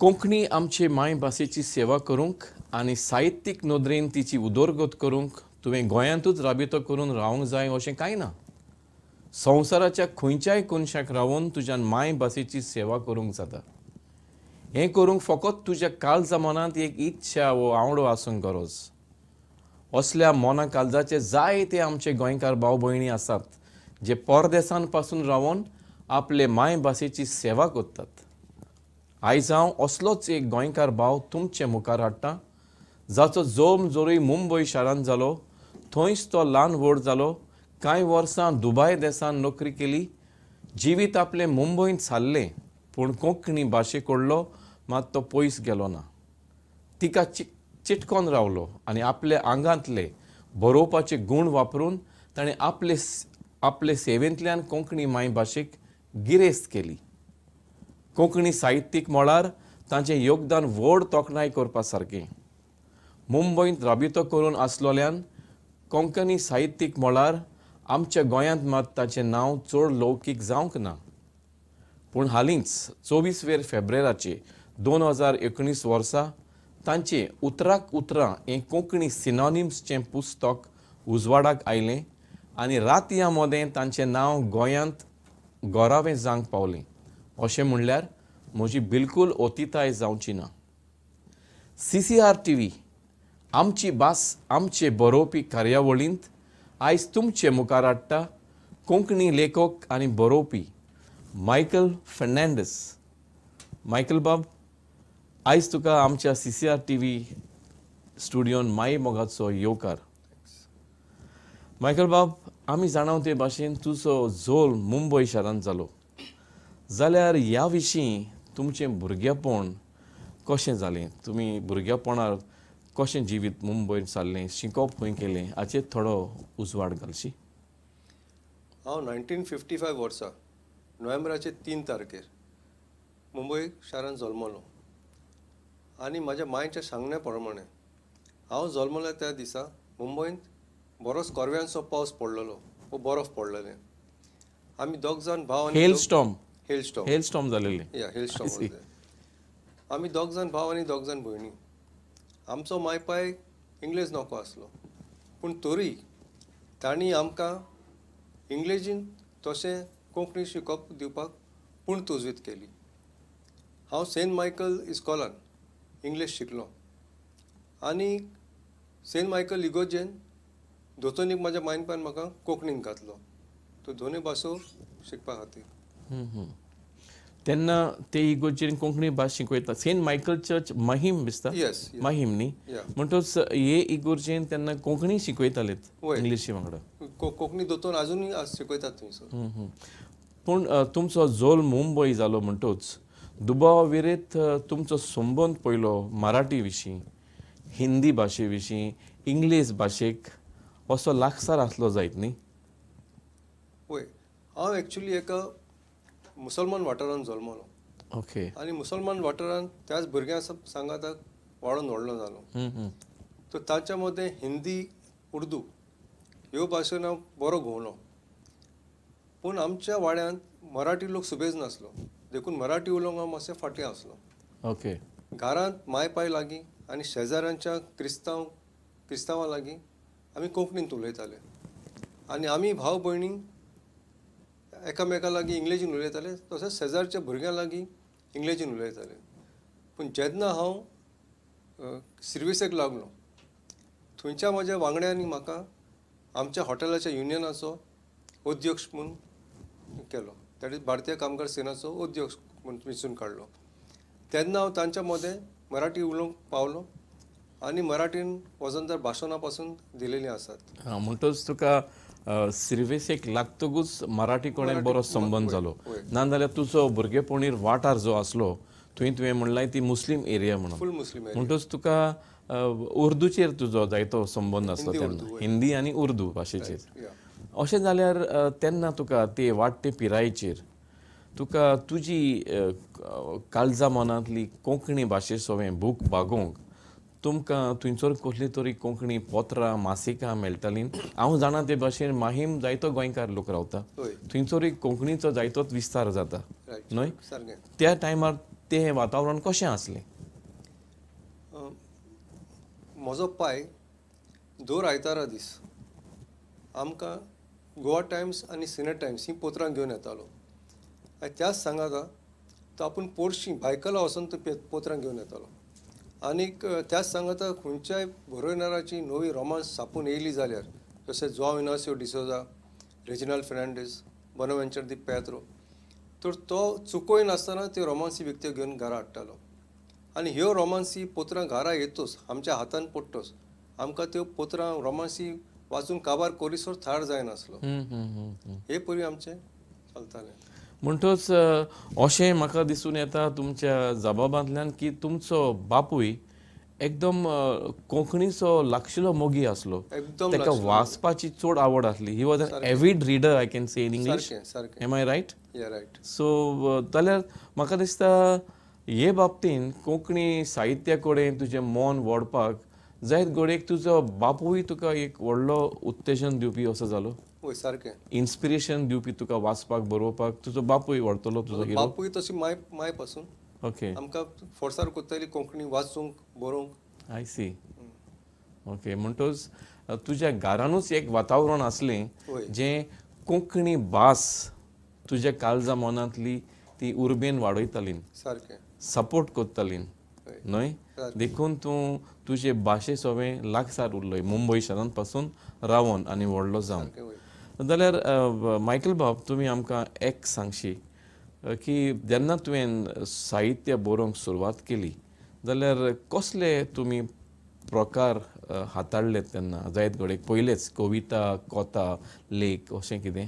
कोंकणी आमचे माय भाशेची सेवा करूंक आनी साहित्यीक नोदरेन तिची उदरगत करूंक तुवें गोंयांतूच राबितो करून रावंक जाय अशें कांय ना. संवसाराच्या खंयच्याय कोनशाक रावून तुज्यान माय भाशेची सेवा करूंक जाता. हें करूंक फकत तुज्या काळजा मनांत एक इच्छा वो आवडो आसूंक गरज. असल्या मोना काळजाचे जायते आमचे गोंयकार भाव भयणी आसात जे परदेसान पासून रावून आपले माय भाशेची सेवा करतात. आयज हांव असलोच एक गोंयकार भाव तुमचे मुखार हाडटां जाचो जल्म जोरूय मुंबय शारांत जालो. थंयच तो ल्हान व्हड जालो. कांय वर्सां दुबय देशांत नोकरी केली. जिवीत आपलें मुंबयंत सारलें पूण कोंकणी भाशेक कडलो मात तो पयस गेलो ना. तिका चिटकोन रावलो आनी आपल्या आंगांतले बरोवपाचे गूण वापरून ताणें आपले सेवेंतल्यान कोंकणी माय भाशेक गिरेस्त केली. कोंकणी साहित्यीक मळार ताचें योगदान व्हड तोखणाय करपा सारकें. मुंबयंत राबितो करून आसलोल्यान कोंकणी साहित्यीक मळार आमच्या गोंयांत मात ताचें नांव चड लौकीक जावंक ना. पूण हालींच 24 फेब्रुवाराचे 2019 वर्सा तांचें उतराक उतरां हें कोंकणी सिनोनिम्सचें पुस्तक उजवाडाक आयलें आनी रात ह्या मोदें तांचें नांव गोंयांत गोरावें जावंक पावलें. अशें म्हणल्यार म्हजी बिलकूल ओतिताय जावची ना. CCR TV आमची भास आमचे बरोवपी कार्यावळींत आयज तुमचे मुखार हाडटा कोंकणी लेखक आनी बरोवपी मायकल फर्नांडीस. मायकल बाब, आयज तुका आमच्या CCR TV स्टुडियोन माय मोगाचो येवकार. मायकल बाब, आमी जाणाव ते भाशेन तुजो जल्म मुंबय शारांत जालो. जाल्यार ह्या विशीं तुमचें भुरगेपण कशें जालें? तुमी भुरगेपणार कशें जिवीत मुंबयंत सारलें, शिकोवप खंय केलें हाचेर थोडो उजवाड घालशी. हांव 1955 वर्सा नोव्हेंबराचे 3 तारखेर मुंबय शारांत जल्मलो आनी म्हाज्या मांयच्या सांगण्या प्रमाणें हांव जल्मल्या त्या दिसा मुंबयंत बरोच कोरव्यांचो पावस पडलेलो वो बरफ पडलेलें. आमी दोग जाण भाव आनी हेलस्टॉर्म जालेलें. हेलस्टॉर्म आमी दोग जाण भाव आनी दोग जाण भयणी. आमचो मायपाय इंग्लीश नोको आसलो पूण तरी तांणी आमकां इंग्लिशीन तशें कोंकणी शिकोवप दिवपाक पुणतुजीत केली. हांव सेंट मायकल इस्कॉलान इंग्लीश शिकलो आनी सेंट मायकल इगोजेन दोतोनीक म्हाज्या मायनपान म्हाका कोंकणीन घातलो तो दोनूय भासो शिकपा खातीर. तेन्ना ते इगोजेन कोंकणी भास शिकयता. सेंट मायकल चर्च माहीम दिसता. माहीम न्ही म्हणटच हे इगोर्जेन तेन्ना कोंकणी शिकयतालेत इंग्लिशी वांगडा. कोंकणी दोतोर आजुनूय शिकयतात थंयसर. पूण तुमचो जल्म मुंबय जालो म्हणटच दुबावा विरेत तुमचो संबंद पयलो मराठी विशीं, हिंदी भाशे विशीं, इंग्लीश भाशेक असो लागसार आसलो जायत न्ही? वय, हांव एक्चुली एका मुसलमान वाठारांत जल्मलो. ओके. आनी मुसलमान वाठारांत त्याच भुरग्यां सांगात वाडून व्हडलो जालो. तो ताच्या मदें हिंदी, उर्दू ह्यो भाशेन हांव बरो घुंवलो. पूण आमच्या वाड्यांत मराठी लोक सुबेज नासलो देखून मराठी उलोवंक हांव मातशें फाटीं आसलो. ओके. घरांत मायपाय लागीं आनी शेजाऱ्यांच्या क्रिस्तांवां लागीं आमी कोंकणींत उलयताले आनी आमी भाव भयणी एकामेका लागीं इंग्लिशीन उलयताले तशेंच शेजारच्या भुरग्यां लागीं इंग्लिशीन उलयताले. पूण जेन्ना हांव सर्विसेक लागलो थंयच्या म्हज्या वांगड्यांनी म्हाका आमच्या हॉटेलाच्या युनियनाचो अध्यक्ष म्हूण केलो. दॅट इज भारतीय कामगार सेनाचो अध्यक्ष म्हूण वेंचून काडलो. तेन्ना हांव तांच्या मदें मराठी उलोवंक पावलो आनी मराठीन वजनदार भाशणां पासून दिलेलीं आसात. म्हणटच तुका सर्विसेक लागतकूच मराठी कडेन बरो संबंद जालो. नाजाल्यार तुजो भुरगेपणीर वाठार जो आसलो थंय तुवें म्हणलां ती मुस्लीम एरिया म्हणून. फूल मुस्लीम एरिया. म्हणटच तुका उर्दूचेर तुजो जायतो संबंद आसलो तेन्ना, हिंदी आनी उर्दू भाशेचेर. अशें जाल्यार तेन्ना तुका ते वाडटे पिरायेचेर तुका तुजी काळजा मनांतली कोंकणी भाशेचो बूक बागोवंक तुमकां थंयसर कसली तरी कोंकणी पत्रां मासिकां मेळटालीं. हांव जाणा ते भाशेन माहीम जायतो गोंयकार लोक रावता. थंयसर कोंकणीचो जायतोच विस्तार जाता न्हय? त्या टायमार तें वातावरण कशें आसलें? म्हजो पाय दर आयतारा दीस आमकां गोवा टायम्स आनी सिने टायम्स ही पत्रां घेवन येतालो. आनी त्याच सांगाता तो आपूण पोरशी बायकला वचून तो पत्रां घेवन येतालो. आनीक त्याच सांगाता खंयच्याय बरोवनाराची नवी रोमांस छापून येयली जाल्यार जशें जोआंव इनासियो डिसोजा, रेजिनाल्ड फेर्नांडीस, बोनावेंचर दी पेद्रो, तर तो चुकोय नासतना त्यो रोमांसी व्यक्ती घेवन घरा हाडटालो. आनी ह्यो रोमांसी पत्रां घरा येतोच आमच्या हातान पडटोच आमकां त्यो पत्रां रोमांसी वाचून काबार कोरीसोर थार जायनासलो. हे पयलीं आमचें चलतालें. म्हणटच अशें म्हाका दिसून येता तुमच्या जबाबांतल्यान की तुमचो बापूय एकदम कोंकणीचो लागशिल्लो मोगी आसलो. एकदम ताका वाचपाची चड आवड आसली. He was an avid reader, I can say in English. सारकें. Am I right? Yeah right. So जाल्यार म्हाका दिसता हे बाबतीन कोंकणी साहित्या कडेन तुजें मोन वोडपाक जायत घडयेक तुजो बापूय तुका एक व्हडलो उत्तेजन दिवपी असो जालो. वय सारकें. इन्स्पिरेशन दिवपी तुका वाचपाक बरोवपाक तुजो बापूय व्हरतलो तुजो हिरो. बापूय तशी माय पासून ओके. आमकां फोर्सार कोत्ताली कोंकणी वाचूंक बरोवंक. I C. ओके. म्हणटच तुज्या घरानूच एक वातावरण आसलें जें कोंकणी भास तुज्या काळजा मनांतली ती उर्बेन वाडयताली. सारकें. सपोर्ट कोत्ताली न्हय. देखून तूं तुजे भाशे सगळें लागसार उरलोय मुंबय शारांत पासून रावन आनी व्हडलो जावन. जाल्यार मायकल बाब, तुमी आमकां एक सांगशी की जेन्ना तुवें साहित्य बरोवंक सुरवात केली जाल्यार कसले तुमी प्रकार हाताळले तेन्ना? जायत घडये पयलेच कविता, कथा, लेख अशें कितें?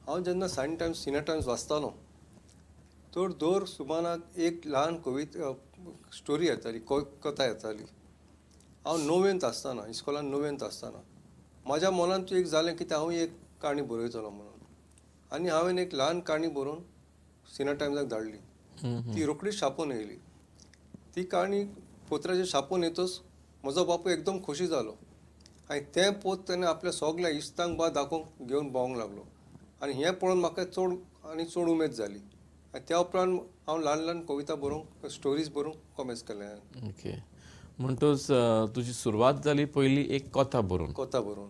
हांव जेन्ना सायन टायम्स, सिने टायम्स वाचतालो तर दर सुमाराक एक ल्हान कविता स्टोरी येताली, कथा येताली. हांव णवेंत आसतना, इस्कॉलान णवेंत आसतना म्हाज्या मनांत एक जालें की हांव एक काणी बरयतलो म्हणून. आनी हांवें एक ल्हान काणी बरोवन सिने टायम्साक धाडली. ती रोखडीच छापून येयली. ती काणी पत्राचेर छापून येतच म्हजो बापूय एकदम खोशी जालो. आनी तें पोत ताणें आपल्या सगल्या इश्तांक बा दाखोवंक घेवन भोंवंक लागलो. आनी हें पळोवन म्हाका चड आनी चड उमेद जाली. आनी त्या उपरांत हांव ल्हान ल्हान कविता बरोवंक, स्टोरीज बरोवंक कॉमेस केलें. ओके. म्हणटच तुजी सुरवात जाली पयली एक कथा बरोवन. कथा बरोवन.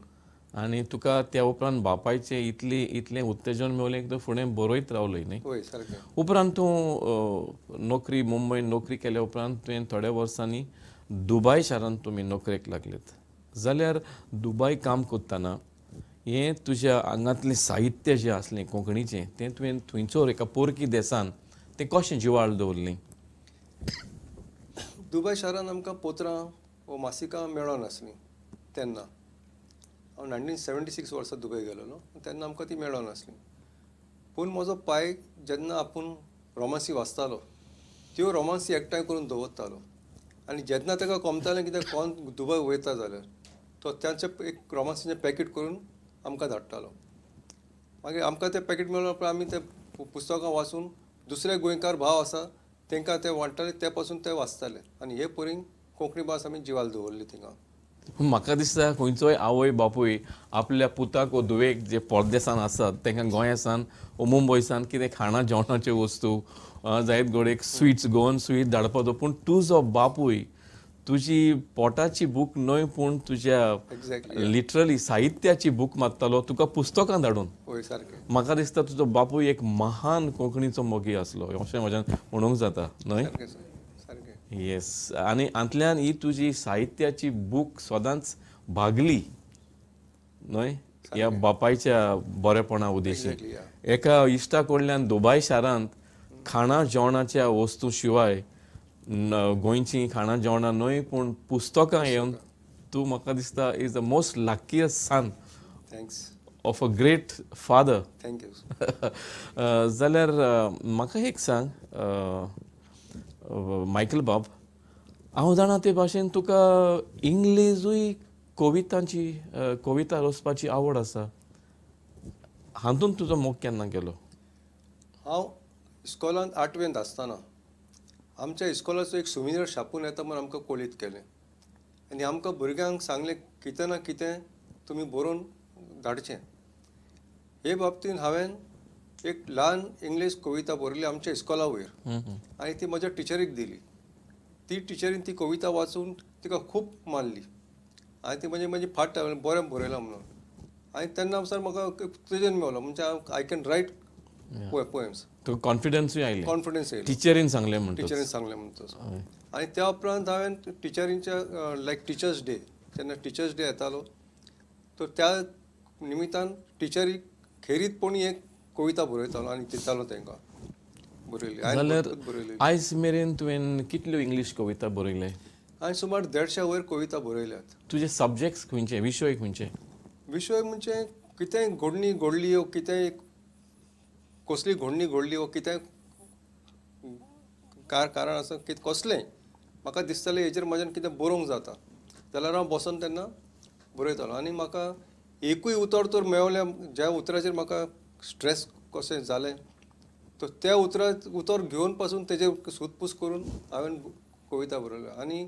आनी तुका त्या उपरांत बापायचें इतलें उत्तेजन मेवलें की तूं फुडें बरयत रावलय न्ही. वय सारकें. उपरांत तूं नोकरी, मुंबय नोकरी केल्या उपरांत तुवें थोड्या वर्सांनी दुबय शारांत तुमी नोकरेक लागलेत. जाल्यार दुबय काम करतना हें तुज्या आंगांतलें साहित्य जें आसलें कोंकणीचें तें तुवें थंयचो एका पोरकी देसान तें कशें जिवाळ दवरलें? दुबय शारांत आमकां पत्रां वा मासिकां मेळनासलीं तेन्ना. हांव 1976 वर्सा दुबय गेलोलो तेन्ना आमकां ती मेळनासलीं. पूण म्हजो पाय जेन्ना आपूण रोमांसी वाचतालो त्यो रोमांसी एकठांय करून दवरतालो. आनी जेन्ना ताका कोमतालें कितें कोण दुबय वयता जाल्यार तो तांचें एक रोमांसीचें पॅकेट करून आमकां धाडटालो. मागीर आमकां तें पॅकेट मेळ्ळा उपरांत आमी तें पुस्तकां वाचून दुसरे गोंयकार भाव आसा तांकां ते वाडटाले, ते पासून ते वाचताले. आनी हे परीन कोंकणी भास आमी जिवाल दवरली थिंगा. म्हाका दिसता खंयचोय आवय बापूय आपल्या पुताक वा धुवेक जे परदेसान आसात तांकां गोंयासान वा मुंबयसान कितें खाणा जेवणाच्यो वस्तू जायत घडयेक स्विट्स गोवन स्वीट धाडपाचो. पूण तुजो बापूय तुजी पोटाची बूक न्हय पूण तुज्या लिटरली साहित्याची बूक मागतालो तुका पुस्तकां धाडून. वय सारकें. म्हाका दिसता तुजो बापूय एक महान कोंकणीचो मोगी आसलो अशें म्हाज्यान म्हणूंक जाता न्हय. येस. आनी हातूंतल्यान ही तुजी साहित्याची बूक सदांच भागली न्हय ह्या बापायच्या बरेपणा उदेशी. एका इश्टा कडल्यान दुबय शारांत खाणा जेवणाच्या वस्तू शिवाय गोंयचीं खाणा जेवणां न्हय पूण पुस्तकां येवन तूं म्हाका दिसता is the most luckiest son of a great father. Thank you. जाल्यार म्हाका एक सांग मायकल बाब, हांव जाणा ते भाशेन तुका इंग्लिजूय कविता रचपाची आवड आसा. हातूंत तुजो मोग केन्ना गेलो? हांव इस्कॉलांत 8वेंत आसतना आमच्या इस्कॉलाचो एक सुविनर छापून येता म्हूण आमकां कळीत केलें. आनी आमकां भुरग्यांक सांगलें कितें ना कितें तुमी बरोवन धाडचें. हे बाबतींत हांवें एक ल्हान इंग्लीश कविता बरयली आमच्या इस्कॉला वयर हम्म. आनी ती म्हज्या टिचरीक दिली. ती टिचरीन ती कविता वाचून तिका खूब मानली आनी ती म्हणजे फाट बरें बरयलां म्हणून. आनी तेन्ना सर म्हाका तेजेन मेवलो म्हणजे आय कॅन रायट पोएम्स. तुका कॉन्फिडन्सूय आयलें, कॉन्फिडन्स येयलो टिचरीन सांगलें म्हणटा. टिचरीन सांगलें म्हणटा. आनी त्या उपरांत हांवें टिचरींच्या लायक टिचर्स डे जेन्ना टिचर्स डे येतालो तर त्या निमित्तान टिचरीक खेरीतपणी एक कविता बरयतालो आनी दितालो तांकां बरयली. जाल्यार बरयली आयज मेरेन तुवें कितल्यो इंग्लीश कविता बरयले? हांवें सुमार 150 वयर कविता बरयल्यात. तुजे सब्जेक्ट्स खंयचे, विशय खंयचे? विशय म्हणजे कितेंय घडणी घडली वो कितेंय कसली घडणी घडली वो कितेंय कारण आसा कसलेंय म्हाका दिसतालें हेजेर म्हाज्यान कितें बरोवंक जाता जाल्यार हांव बसून तेन्ना बरयतालो. आनी म्हाका एकूय उतर तर मेळ्ळें ज्या उतराचेर म्हाका स्ट्रेस कशें जालें तर त्या उतर घेवन पासून तेजेर सोदपूस करून हांवें कविता बरयल्यो. आनी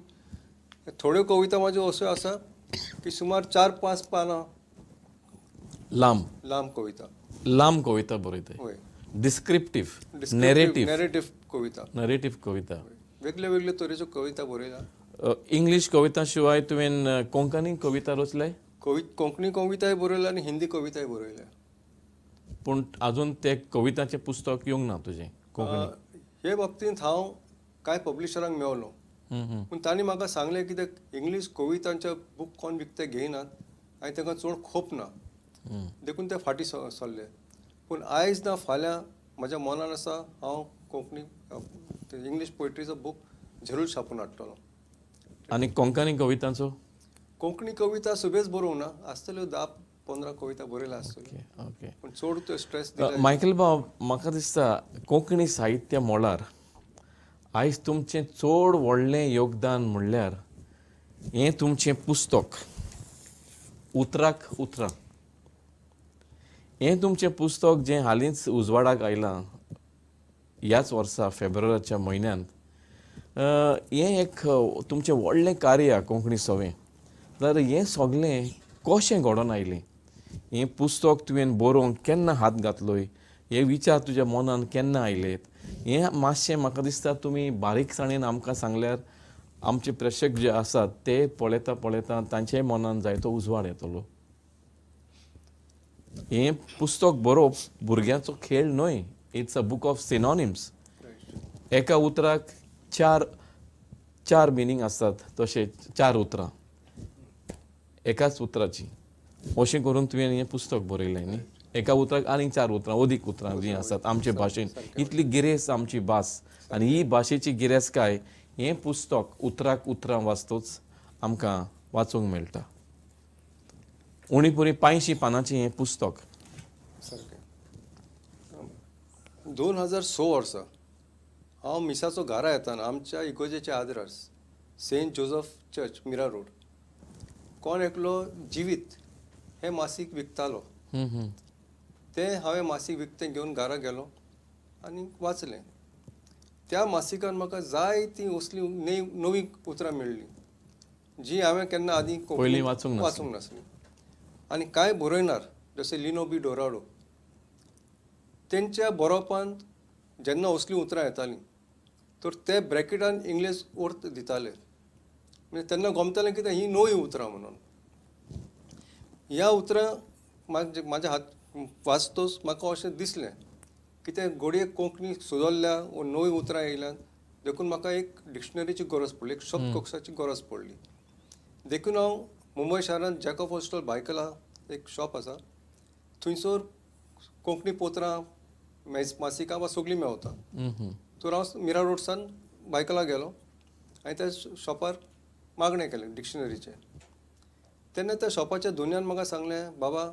थोड्यो कविता म्हाज्यो अश्यो आसा की सुमार 4-5 पानां लांब कविता बरयताय. होय. डिस्क्रिप्टीव, नॅरेटीव कविता वेगळ्यो वेगळ्यो तरेच्यो कविता बरयल्या. इंग्लीश कविता शिवाय तुवें कोंकणी कविता रचल्याय? कोंकणी कविताय बरयल्या आनी हिंदी कविताय बरयल्या. पूण आजून ते कविताचें पुस्तक येवंक ना तुजें कोंकणी? हे बाबतींत हांव कांय पब्लिशरांक मेवलो पूण तांणी म्हाका सांगलें कित्याक इंग्लीश कवितांचे बूक कोण विकते घेयनात आनी तांकां चड खोप ना देखून ते फाटीं सरले. पूण आयज ना फाल्यां म्हज्या मनान आसा हांव कोंकणी इंग्लीश पोयट्रीचो बूक जरूर छापून हाडटलो. आनी कोंकणी कवितांचो? कोंकणी कविता सगळेच बरोवंक ना, आसतल्यो 10-15 कविता बरयल्या आसतल्यो. ओके. पूण चड त्यो स्ट्रेस दिला. मायकल बाब, म्हाका दिसता कोंकणी साहित्य मोलार आयज तुमचें चड व्हडलें योगदान म्हणल्यार हें तुमचें पुस्तक उतराक उतरां. हें तुमचें पुस्तक जें हालींच उजवाडाक आयलां ह्याच वर्सा फेब्रुवारीच्या म्हयन्यांत, हें एक तुमचें व्हडलें कार्य कोंकणी सवें. जाल्यार हें सगलें कशें घडोवन आयलें? हें पुस्तक तुवें बरोवंक केन्ना हात घातलोय? हे विचार तुज्या मनान केन्ना आयलेत? हें मातशें म्हाका दिसता तुमी बारीकसाणेन आमकां सांगल्यार आमचे प्रेक्षक जे आसात ते पळयता तांच्याय मनान जायतो उजवाड येतलो. हें पुस्तक बरोवप भुरग्यांचो खेळ न्हय, it's a book of synonyms. एका उतराक चार मिनींग आसतात, तशें 4 उतरां एकाच उतराची. अशें करून तुवें हें पुस्तक बरयलें न्ही. एका उतराक आनीक 4 उतरां अदीक उतरां जीं आसात आमचे भाशेन. इतली गिरेस्त आमची भास आनी ही भाशेची गिरेस्तकाय हें पुस्तक उतराक उतरां वाचतूच आमकां वाचूंक मेळटा. उणी पुरी 500 पानांचें हें पुस्तक. सारकें. 2006 वर्सा हांव मिसाचो घरा येताना आमच्या इगोजेच्या आदरास सेंट जोझफ चर्च मिरा रोड कोण एकलो जिवीत हें मासीक विकतालो. तें हांवें मासीक विकतें घेवन घरा गेलो आनी वाचलें. त्या मासिकान म्हाका जायतीं असलीं नवीं उतरां मेळ्ळीं जीं हांवें केन्ना आदीं पयलीं वाचूंक नासलीं. आनी कांय बरयणार जशें लिनो बी डोराडो तेंच्या बरोवपांत जेन्ना असलीं उतरां येतालीं तर ते ब्रॅकेटान इंग्लीश अर्थ दिताले. म्हणजे तेन्ना गमतालें कितें हीं नवीं उतरां म्हणून. ह्या उतरां म्हाज्या हात वाचतोच म्हाका अशें दिसलें की ते घडये कोंकणी सुदरल्या व नवीं उतरां येयल्यात देखून म्हाका एक डिक्शनरीची गरज पडली, एक शब्दकोशाची गरज पडली. देखून हांव मुंबय शारांत जॅकॉब हॉस्टेल बायकला एक शॉप आसा थंयसर कोंकणी पोत्रां मासिकां वा सगळीं मेळटा. तर हांव मिरा रोडसान बायकला गेलो आनी त्या शॉपार मागणें केलें डिक्शनरीचें. तेन्ना त्या शॉपाच्या धोन्यान म्हाका सांगलें, बाबा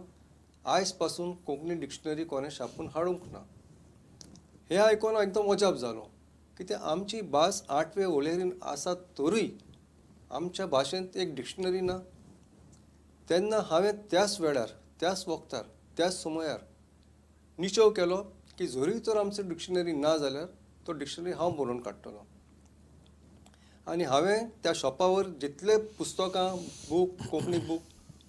आयज पासून कोंकणी डिक्शनरी कोणें छापून हाडूंक ना. हें आयकून एकदम अजाप जालो कित्याक आमची भास 8वे वळेरीन आसा तरूय आमच्या भाशेंत एक डिक्शनरी ना. तेन्ना हांवें त्याच वेळार त्याच वक्तार त्याच समयार निश्चय केलो की जरी तर आमचो डिक्शनरी ना जाल्यार तो डिक्शनरी हांव बरोवन काडटलो. आनी हांवें त्या शॉपावर जितले पुस्तकां बूक कोंकणी बूक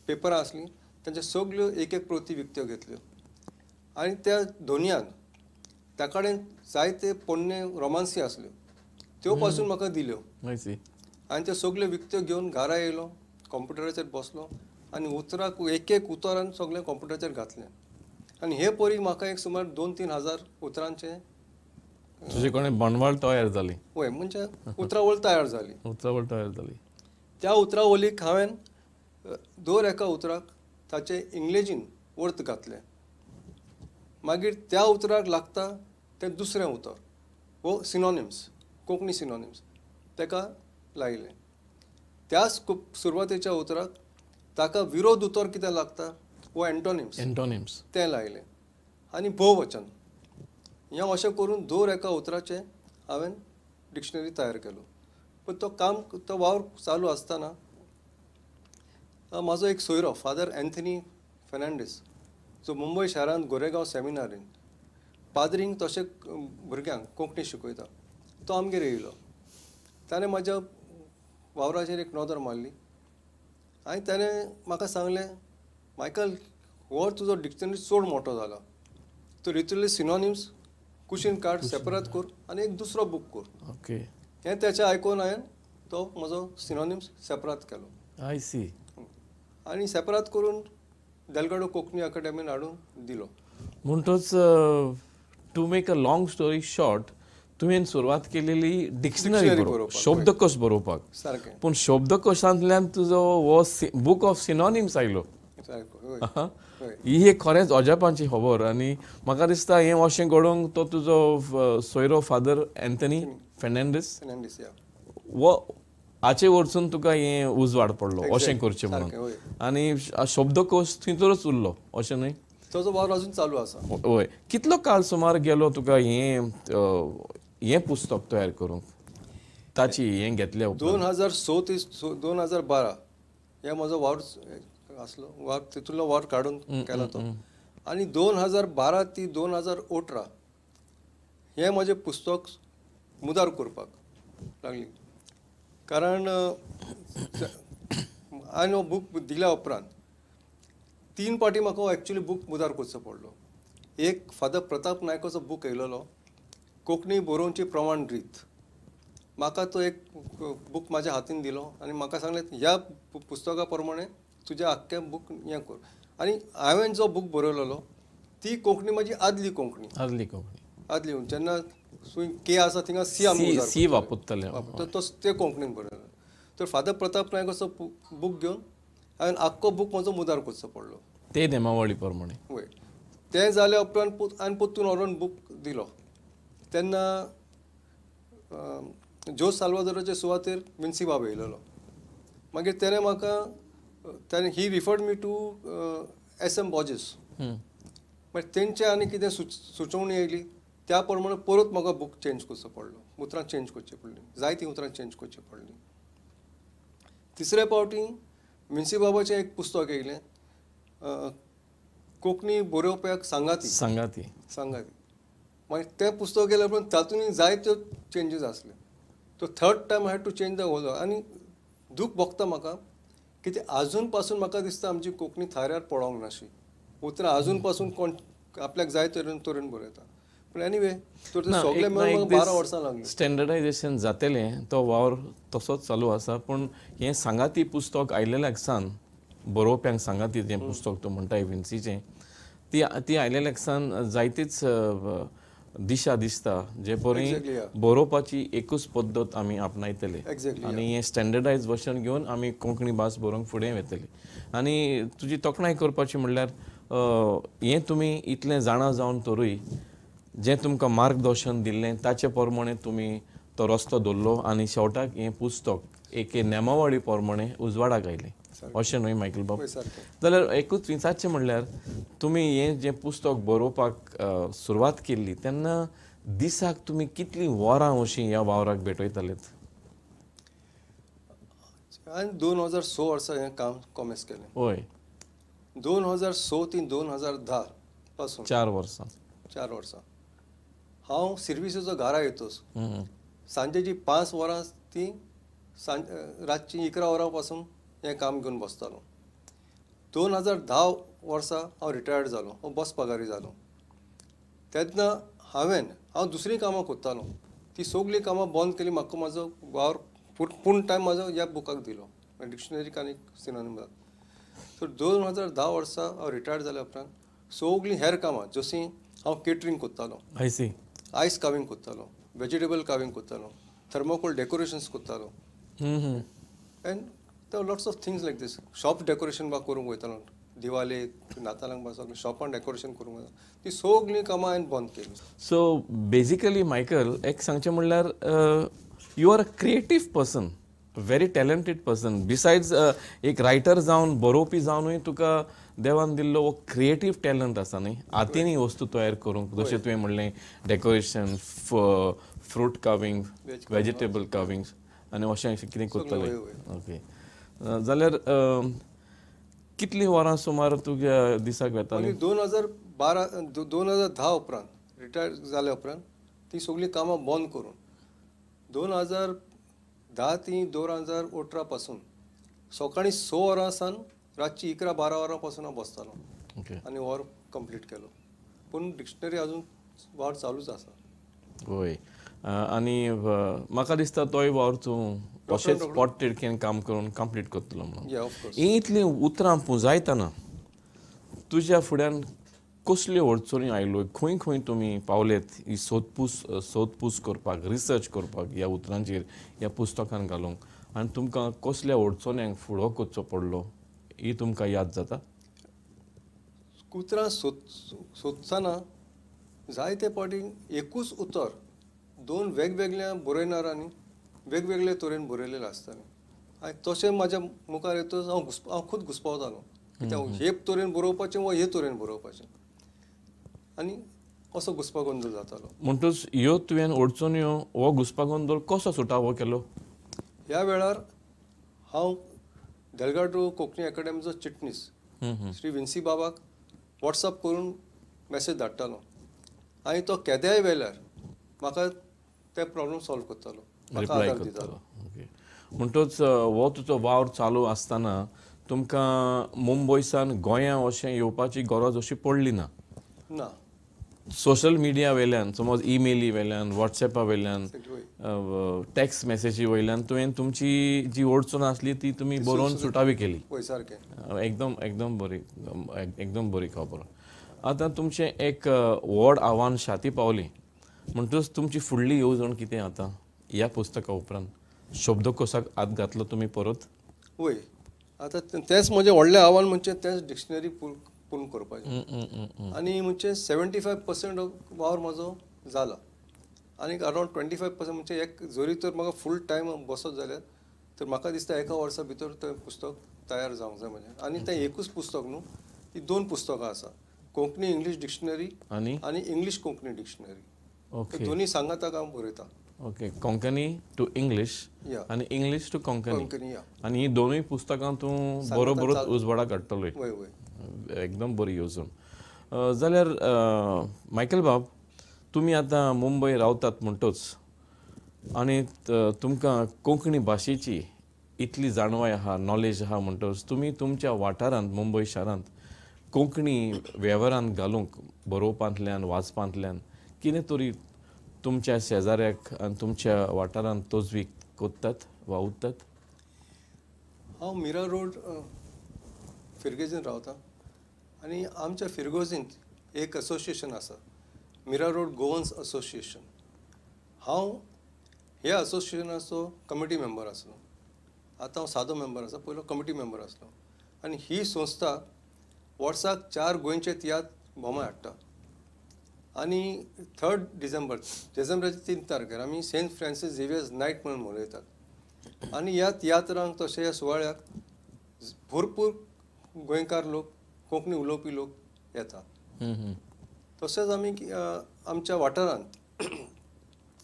पेपरां आसलीं तांच्यो सगळ्यो एक प्रती विकत्यो घेतल्यो आनी त्या दोनयान त्या कडेन जायते पोन्ने रोमांसी आसल्यो त्यो पासून म्हाका दिल्यो आनी त्यो सगल्यो विकत्यो घेवन घरा येयलो कॉम्प्युटराचेर बसलो आनी उतराक एक एक उतरान सगळें कॉम्प्युटराचेर घातलें आनी हे परी म्हाका एक सुमार 2-3 हजार उतरांचे तुजे कडेन बनवाळ तयार जाली. वय म्हणजे उतरावळ तयार जाली. त्या उतरावळीक हांवें दर एका उतराक ताचे इंग्लिशीन अर्थ घातले. मागीर त्या उतराक लागता तें दुसरें उतर वो सिनोनिम्स कोंकणी सिनोनिम्स ताका लायले. त्या सुरवातेच्या उतराक ताका विरोध उतर कितें लागता वो एंटोनिम्स तें लायलें आनी भोववचन हें अशें करून दर एका उतराचें हांवें डिक्शनरी तयार केलो. पूण तो वावर चालू आसतना म्हाजो एक सोयरो फादर एंथनी फेर्नांडीस जो मुंबय शारांत गोरेगांव सेमिनारीन पाद्रींक तशें भुरग्यांक कोंकणी शिकयता तो आमगेर येयलो. ताणें म्हाज्या वावराचेर एक नदर मारली आनी ताणें म्हाका सांगलें मायकल हो तुजो डिक्शनरी चड मोठो जाला तूं रितुले सिनोनिम्स कुशीन काड सेपरेट कर आनी एक दुसरो बूक कर. हें तेचें आयकून हांवें तो म्हजो सिनोनिम्स सेपरेट केलो. आनी सेपरेट करून देलगाडो कोंकणी अकादेमीन हाडून दिलो. म्हणटच to make a long story short तुवें सुरवात केलेली डिक्शनरी बरोवपाक शब्दकोश बरोवपाक सारकें. पूण शब्दकोशांतल्यान तुजो हो बूक ऑफ सिनोनिम्स आयलो. ही एक खरेंच अजापांची खबर आनी म्हाका दिसता हें अशें घडोवंक तो तुजो सोयरो फादर एंथनी फेर्नांडीस वो हाचे वरसून तुका हें उजवाड पडलो अशें करचें म्हणून आनी शब्दकोश थंयसरूच उरलो अशें न्हय. ताजो वावर अजून चालू आसा. हय. कितलो काळ सुमार गेलो तुका हें पुस्तक तयार करूंक ताची हें घेतलें. 2006 ते 2012 हे म्हजो वावर आसलो. वावर तितूंतलो वावर काडून केलो तो आनी 2012 ते 2018 हें म्हजें पुस्तक मुदार करपाक लागली. कारण हांवें हो बूक दिल्या उपरांत 3 पाटी म्हाका एक्चुली बूक मुदार करचो पडलो. एक फादर प्रताप नायकाचो बूक येयलोलो कोंकणी बरोवची प्रमाण रीत. म्हाका तो एक बूक म्हाज्या हातीन दिलो आनी म्हाका सांगलें ह्या पुस्तका प्रमाणे तुजें आख्खें बूक हें कर. आनी हांवें जो बूक बरयलोलो ती कोंकणी म्हाजी आदली कोंकणी जेन्ना के आसा थिंगा सी वापरतले ते कोंकणीन बरयलो. तर फादर प्रताप नायकाचो बूक घेवन हांवें आख्खो बूक म्हजो मुदार करचो पडलो ते नेमावळी प्रमाणे. वय तें जाल्या उपरांत हांवें परतून व्हरून बूक दिलो. तेन्ना जोस साल्वादोराचे सुवातेर विन्सी बाब येयलेलो. मागीर ताणें ही रिफर्ड मी टू SM बॉजीस. मागीर तेंचे आनी कितें सुचोवणी येयली त्या प्रमाणे परत म्हाका बूक चेंज करचो पडलो. उतरां चेंज करची पडलीं जायतीं उतरां चेंज करची पडलीं. तिसरे फावटी विन्सी बाबाचें एक पुस्तक येयलें कोंकणी बरोवप्याक सांगाती. मागीर तें पुस्तक येयल्या उपरांत तातूंत जायत्यो चेंजीस आसल्यो. तो third time had to change the hole. आनी दूख भोगता म्हाका की आजून पासून म्हाका दिसता आमची कोंकणी थाऱ्यार पडोंक नाशी. उतरां आजून पासून कोण आपल्याक जाय तरेन बरयता. पूण एनिवे सगळें मेळून 12 वर्सां लागलीं. स्टँडर्डायजेशन जातलें तो वावर तसोच चालू आसा. पूण हें सांगाती पुस्तक आयलेल्याक सान बरोवप्यांक सांगाती तें पुस्तक तूं म्हणटाय विन्सीचें ती आयलेल्याक सान जायतीच दिशा दिसता जे परी बरोवपाची एकूच पद्दत आमी आपणायतले आनी हें स्टँडर्डायज वर्शन घेवन आमी कोंकणी भास बरोवंक फुडें वेतली. आनी तुजी तोखणाय करपाची म्हणल्यार हें तुमी इतलें जाणा जावन तरूय जें तुमकां मार्गदर्शन दिल्लें ताचे प्रमाणे तुमी तो रस्तो धरलो आनी शेवटाक हें पुस्तक एके नेमावळी प्रमाणे उजवाडाक आयलें अशें न्हय मायकल बाब. जाल्यार एकूच विचारचें म्हणल्यार तुमी हें जें पुस्तक बरोवपाक सुरवात केल्ली तेन्ना दिसाक तुमी कितलीं वरां अशीं ह्या वावराक भेटयतालेत? हांवें 2006 वर्सा हें काम कॉमेस केलें. हय. 2006 ते 2010 पासून 4 वर्सां हांव सर्विसीचो घरा येतोच सांजेची 5 वरां ती रातची 11 वरां पासून हें काम घेवन बसतालो. 2010 वर्सा हांव रिटायर्ड जालो. हांव बस पगारी जालो. तेन्ना हांव दुसरी कामां कोत्तालो ती सगळीं कामां बंद केली. म्हाका म्हाजो वावर पूर्ण टायम म्हाजो ह्या बुकाक दिलो डिक्शनरीक आनी सिनोनिमाक. सो 2010 वर्सा हांव रिटायर्ड जाल्या उपरांत सगळीं हेर कामां जशीं हांव केटरिंग कोत्तालो, आय सी, आयस कावींग कोत्तालो, वेजिटेबल कावींग कोत्तालो, थर्मोकोल डेकोरेशन्स कोत्तालो, and there lots of things like this. Shop decoration बा करूंक वयतालो, दिवाळेक नातालांक बा सगळें शॉपान डेकोरेशन करूंक वयतालो. ती सगळीं कामां हांवें बंद केली. सो बेजिकली मायकल एक सांगचें म्हणल्यार you are a creative person, very talented person. Besides एक रायटर जावन बरोवपी जावनूय तुका देवान दिल्लो वो क्रिएटीव टॅलंट आसा न्ही, हातींनी वस्तू तयार करूंक. जशें तुवें म्हणलें decoration, fruit carving, vegetable carving आनी अशें कितें करतलें. ओके, जाल्यार कितलीं वरां सुमार तुज्या दिसाक वेतालीं? 2010 उपरांत रिटायर जाल्या उपरांत ती सगळीं कामां बंद करून 2010 ती 2018 पासून सकाळीं 6 वरां सावन रातची 11-12 वरां पासून हांव बसतालो आनी वर्क कंप्लीट केलो. पूण डिक्शनरी अजून वावर चालूच आसा. होय, आनी म्हाका दिसता तोय वावर तूं अशेंच पोट तिडकेन काम करून कंप्लीट करतलो म्हणून. इतलीं उतरां पुंजायतना तुज्या फुड्यान कसल्यो अडचणी आयल्यो, खंय खंय तुमी पावलेत ही सोदपूस करपाक, रिसर्च करपाक ह्या उतरांचेर, ह्या पुस्तकान घालूंक, आनी तुमकां कसल्या अडचण्यांक फुडो करचो पडलो ही तुमकां याद जाता? उतरां सोदतना जायते फावटी एकूच उतर 2 वेगवेगळ्या बरयणाऱ्यांनी वेगवेगळे तरेन बरयलेलें आसतालें. आनी तशें म्हाज्या मुखार येतच हांव खूब घुस्पावतालो कित्याक हे तरेन बरोवपाचें वा हे तरेन बरोवपाचें, आनी असो घुस्पागोंदळ जातालो. म्हणटच ह्यो तुवें अडचण्यो हो घुस्पागोंदळ कसो सुटावो केलो? ह्या वेळार हांव देलगाडो कोंकणी अकादेमीचो चिटणीस श्री विन्सी बाबाक वॉट्सअप करून मॅसेज धाडटालो आनी तो केद्याय वेल्यार म्हाका ते प्रॉब्लेम सॉल्व करतालो, रिप्लाय करतालो. म्हणटच हो तुजो वावर चालू आसतना तुमकां मुंबयसान गोंयां अशें येवपाची गरज अशी पडली ना? ना. सोशल मिडिया वयल्यान, समज ईमेली वयल्यान, वॉट्सॅपा वयल्यान, टॅक्स्ट मॅसेजी वयल्यान तुवें तुमची जी अडचण आसली ती तुमी बरोवन सुटावी केली. एकदम बरी खबर. आतां तुमचें एक व्हड आव्हान शाती पावली म्हणटच तुमची फुडली येवजण कितें आतां ह्या पुस्तका उपरांत? शब्दकोशाक हात घातलो तुमी परत? वय, आतां तेंच म्हजें व्हडलें आव्हान म्हणजे तेंच डिक्शनरी पूर्ण करपाचें. आनी म्हणजे 75% वावर म्हजो जाला आनी अरावंड 25% म्हणजे एक जरी तर म्हाका फूल टायम बसत जाल्यार तर म्हाका दिसता एका वर्सा भितर तें पुस्तक तयार जावंक जाय म्हजें. आनी तें एकूच पुस्तक न्हू, ती 2 पुस्तकां आसा, कोंकणी इंग्लीश डिक्शनरी आनी इंग्लीश कोंकणी डिक्शनरी. ओके, दोनी सांगाताक हांव बरयता. ओके, कोंकणी टू इंग्लीश आनी इंग्लीश टू कोंकणी, आनी ही दोनूय पुस्तकां तूं बरोबरूच उजवाडाक हाडटलोय. एकदम बरी येवजण. जाल्यार मायकल बाब, तुमी आतां मुंबय रावतात म्हणटच आनी तुमकां कोंकणी भाशेची इतली जाणवाय आहा, नॉलेज आहा म्हणटच तुमी तुमच्या वाठारांत मुंबय शारांत कोंकणी वेव्हारांत घालूंक बरोवपांतल्यान, वाचपांतल्यान कितें तरी तुमच्या शेजाऱ्याक आनी तुमच्या वाठारांत तोजवीक कोत्तात वा उत्तात? हांव मिरा रोड फिरगेजीन रावतां आनी आमच्या फिरगोजींत एक असोसिएशन आसा, मिरा रोड गोवन्स असोसिएशन. हांव ह्या असोसिएशनाचो कमिटी मेंबर आसलो. आतां हांव सादो मेंबर आसा, पयलो कमिटी मेंबर आसलो. आनी ही संस्था वर्साक 4 गोंयचे तियात्र भोंवमाय हाडटा. आनी 3 डिसेंबराची 3 तारखेर आमी सेंट फ्रांसीस झेवियर्स नायट म्हणून मनयतात. आनी ह्या तियात्रांक तशें ह्या सुवाळ्याक भरपूर गोंयकार लोक, कोंकणी उलोवपी लोक येतात. तशेंच आमी आमच्या वाठारांत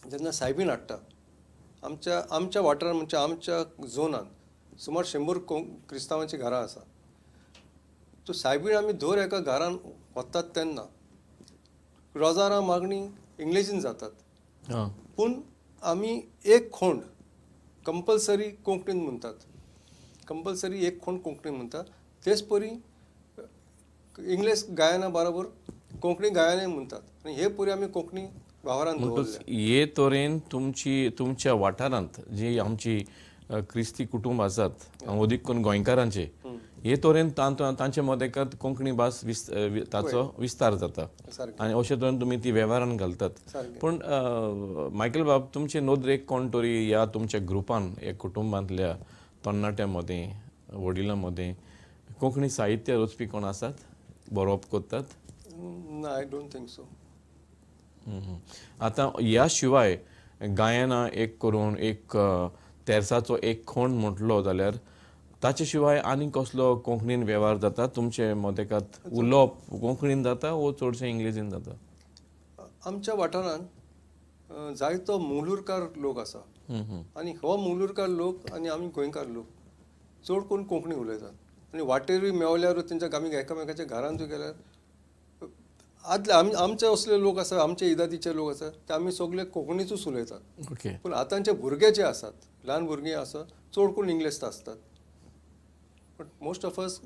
जेन्ना सायबीण हाडटा, आमच्या वाठारांत म्हणजे आमच्या झोनान सुमार 100 क्रिस्तांवांची घरां आसा. तो सायबीण आमी दर एका घरान वतात तेन्ना रोजारां मागणी इंग्लिशीन जातात, पूण आमी एक खोंड कंपल्सरी कोंकणीन म्हणटात. कंपल्सरी एक खोंड कोंकणीन म्हणटात. तेच परी इंग्लीश गायना बरोबर कोंकणी गायन म्हणटात आनी हे पुरी आमी कोंकणी वावरान म्हणटच दवरले. हे तरेन तुमच्या वाठारांत जी आमची क्रिस्ती कुटुंब आसात अदीक करून गोंयकारांचे हे तरेन तांचे मदेकात कोंकणी भास ताचो विस्तार जाता सारकें आनी अशे तरेन तुमी ती वेव्हारान घालतात. सारकें. पूण मायकल बाब तुमचे नोदरेक कोण तरी ह्या तुमच्या ग्रुपान एक कुटुंबांतल्या तरणाट्यां मदें वडिलां मदें कोंकणी साहित्य रचपी कोण आसात बरोवप करतात? ना, आय डोंट थिंक सो. आतां ह्या शिवाय गायनां एक करून एक तेरसाचो एक खोंड म्हटलो जाल्यार ताचे शिवाय आनी कसलो कोंकणीन वेव्हार जाता तुमचे मदेकात? उलोवप कोंकणीन जाता वो चडशें इंग्लिशीन जाता? आमच्या वाठारांत जायतो मुलुरकार लोक आसा आनी हो मुलुरकार लोक आनी आमी गोंयकार लोक चड करून कोंकणी उलयतात आनी वाटेरूय मेवल्यार तेंच्या आमी एकामेकाच्या घरांतूय गेल्यार आदले आमचे असले लोक आसा आमचे इदातीचे लोक आसा ते आमी सगळे कोंकणीचूच उलयतात. ओके. पूण आतांचे भुरगे जे आसात ल्हान भुरगीं आसा चड करून इंग्लीश आसतात but most of us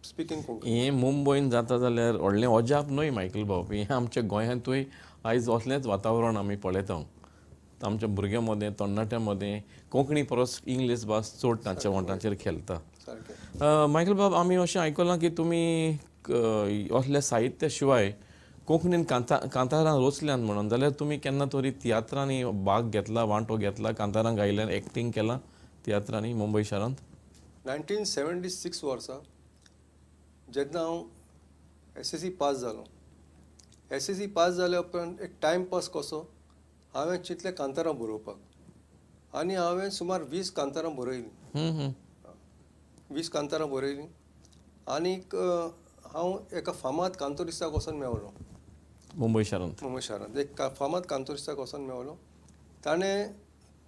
speaking Konkani. हें मुंबयन जाता जाल्यार व्हडलें अजाप न्हय मायकल बाब. हें आमच्या गोंयांतूय आयज असलेंच वातावरण आमी पळयता. आमच्या भुरग्यां मदें तरणाट्यां मदें कोंकणी परस इंग्लीश भास चड तांच्या वंटाचेर खेळटा. सारकें. मायकल बाब आमी अशें आयकलां की तुमी असल्या साहित्या शिवाय कोंकणीन कांतारां रचल्यांत म्हणून जाल्यार तुमी केन्ना तरी तियात्रांनी भाग घेतला वांटो घेतला कांतारां गायल्यान एक्टींग केलां तियात्रांनी मुंबय शारांत? 1976 वर्सा जेन्ना हांव SSC पास जालो SSC पास जाल्या उपरांत एक टायम पास कसो हांवें चिंतलें कांतारां बरोवपाक आनी हांवें सुमार 20 कांतारां बरयलीं. 20 कांतारां बरयलीं आनीक हांव एका फामाद कांतोरिस्ताक वचोन मेवलो मुंबय शारांत. मुंबय शारांत एक फामाद कांतोरिस्ताक वचोन मेवलो. ताणें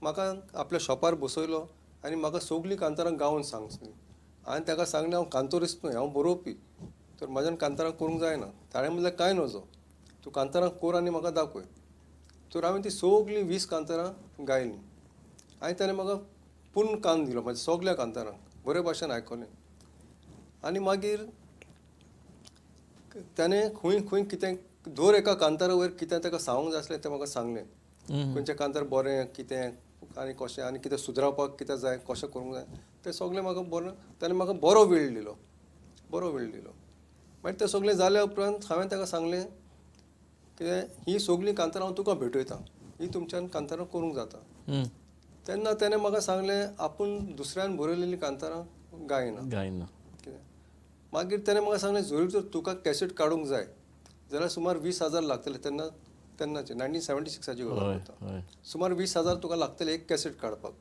म्हाका आपल्या शॉपार बसयलो आनी म्हाका सगलीं कांतारां गावन सांगली. हांवें ताका सांगलें हांव कांतोरिस्त न्हय हांव बरोवपी तर म्हाज्यान कांतारां करूंक जायना. ताणें म्हणलें कांय नजो तूं कांतारां कर आनी म्हाका दाखय. तर हांवें ती सगलीं 20 कांतारां गायलीं आनी ताणें म्हाका पूर्ण कान दिलो म्हाज्या सगल्या कांतारांक बरे भाशेन आयकलें. आनी मागीर ताणें खंय खंय कितें दर एका कांतारा वयर कितें ताका सांगूंक जाय आसलें तें म्हाका सांगलें. खंयचें कांतार बरें कितें आनी कशें आनी कितें सुदरावपाक कितें जाय कशें करूंक जाय तें सगलें म्हाका बरें ताणें म्हाका बरो वेळ दिलो. मागीर तें सगलें जाल्या उपरांत हांवें ताका सांगलें की ही सगलीं कांतारां हांव तुका भेटयतां ही तुमच्यान कांतारां करूंक जाता. तेन्ना ताणें म्हाका सांगलें आपूण दुसऱ्यान बरयलेलीं कांतारां गायना. मागीर ताणें म्हाका सांगलें जरी तर तुका कॅसेट काडूंक जाय जाल्यार सुमार 20,000 लागतले. तेन्नाचे 1976ची गजाल. सुमार 20,000 तुका लागतले एक कॅसेट काडपाक